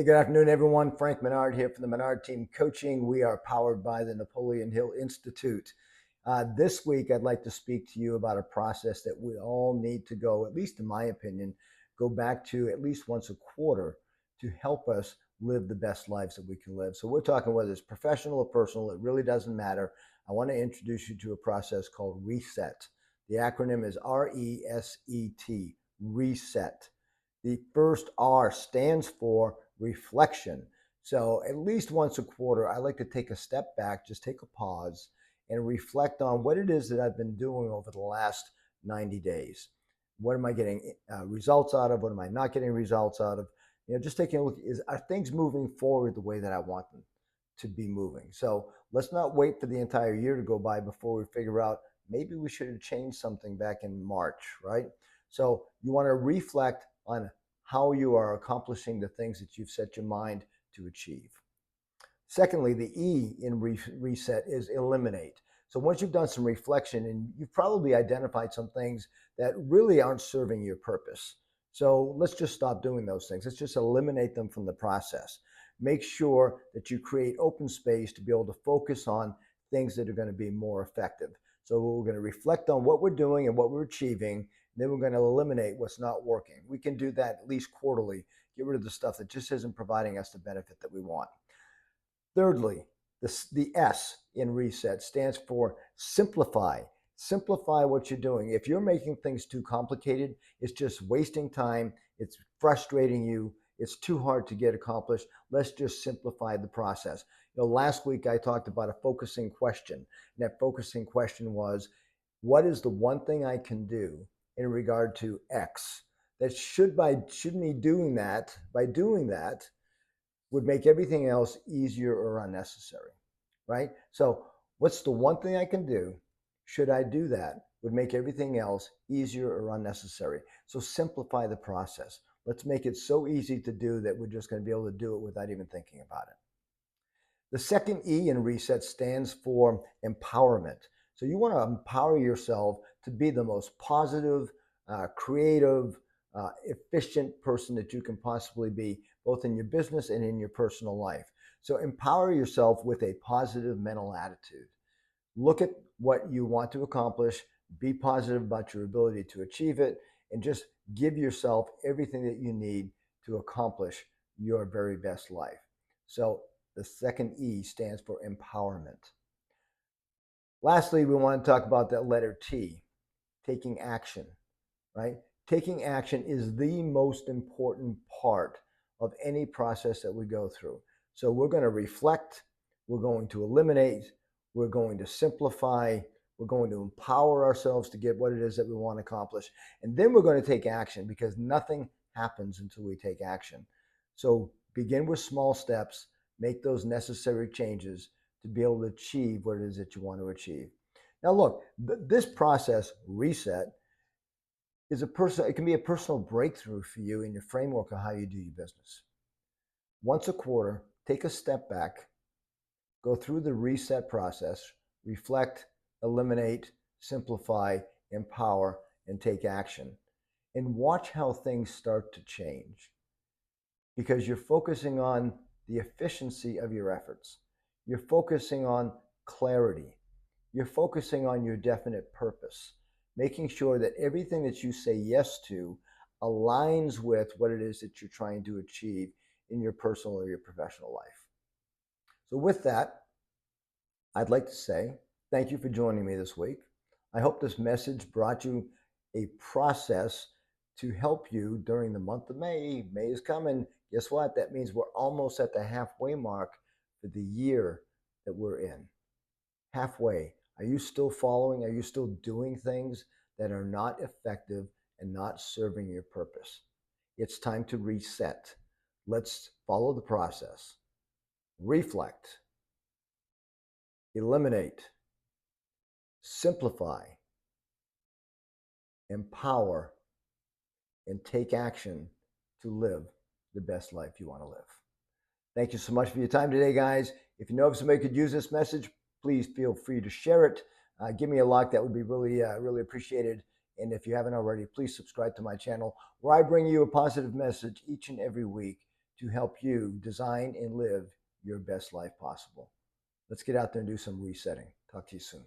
Hey, good afternoon, everyone. Frank Menard here from the Menard Team Coaching. We are powered by the Napoleon Hill Institute. This week, I'd like to speak to you about a process that we all need to go, at least in my opinion, go back to at least once a quarter to help us live the best lives that we can live. So we're talking whether it's professional or personal, it really doesn't matter. I want to introduce you to a process called RESET. The acronym is RESET, RESET. The first R stands for reflection. So at least once a quarter, I like to take a step back, just take a pause and reflect on what it is that I've been doing over the last 90 days. What am I getting results out of? What am I not getting results out of? Just taking a look, are things moving forward the way that I want them to be moving? So let's not wait for the entire year to go by before we figure out maybe we should have changed something back in March, right? So you want to reflect on how you are accomplishing the things that you've set your mind to achieve. Secondly, the E in reset is eliminate. So once you've done some reflection and you've probably identified some things that really aren't serving your purpose. So let's just stop doing those things. Let's just eliminate them from the process. Make sure that you create open space to be able to focus on things that are going to be more effective. So we're going to reflect on what we're doing and what we're achieving. Then we're going to eliminate what's not working. We can do that at least quarterly. Get rid of the stuff that just isn't providing us the benefit that we want. Thirdly, the S in reset stands for simplify. Simplify what you're doing. If you're making things too complicated, it's just wasting time. It's frustrating you. It's too hard to get accomplished. Let's just simplify the process. Last week I talked about a focusing question. And that focusing question was, what is the one thing I can do in regard to X that should me doing that, by doing that, would make everything else easier or unnecessary, right? So what's the one thing I can do, should I do that, would make everything else easier or unnecessary? So simplify the process. Let's make it so easy to do that we're just going to be able to do it without even thinking about it. The second E in reset stands for empowerment. So you want to empower yourself to be the most positive, creative, efficient person that you can possibly be, both in your business and in your personal life. So empower yourself with a positive mental attitude. Look at what you want to accomplish, be positive about your ability to achieve it, and just give yourself everything that you need to accomplish your very best life. So the second E stands for empowerment. Lastly, we want to talk about that letter T, taking action, right? Taking action is the most important part of any process that we go through. So we're going to reflect, we're going to eliminate, we're going to simplify, we're going to empower ourselves to get what it is that we want to accomplish. And then we're going to take action, because nothing happens until we take action. So begin with small steps, make those necessary changes to be able to achieve what it is that you want to achieve. Now look, this process, reset, it can be a personal breakthrough for you in your framework of how you do your business. Once a quarter, take a step back, go through the reset process, reflect, eliminate, simplify, empower, and take action. And watch how things start to change, because you're focusing on the efficiency of your efforts. You're focusing on clarity. You're focusing on your definite purpose, making sure that everything that you say yes to aligns with what it is that you're trying to achieve in your personal or your professional life. So with that, I'd like to say thank you for joining me this week. I hope this message brought you a process to help you during the month of May. May is coming. Guess what? That means we're almost at the halfway mark for the year that we're in. Halfway. Are you still following? Are you still doing things that are not effective and not serving your purpose? It's time to reset. Let's follow the process. Reflect. Eliminate. Simplify. Empower. And take action to live the best life you want to live. Thank you so much for your time today, guys. If you know if somebody could use this message, please feel free to share it. Give me a like. That would be really appreciated. And if you haven't already, please subscribe to my channel, where I bring you a positive message each and every week to help you design and live your best life possible. Let's get out there and do some resetting. Talk to you soon.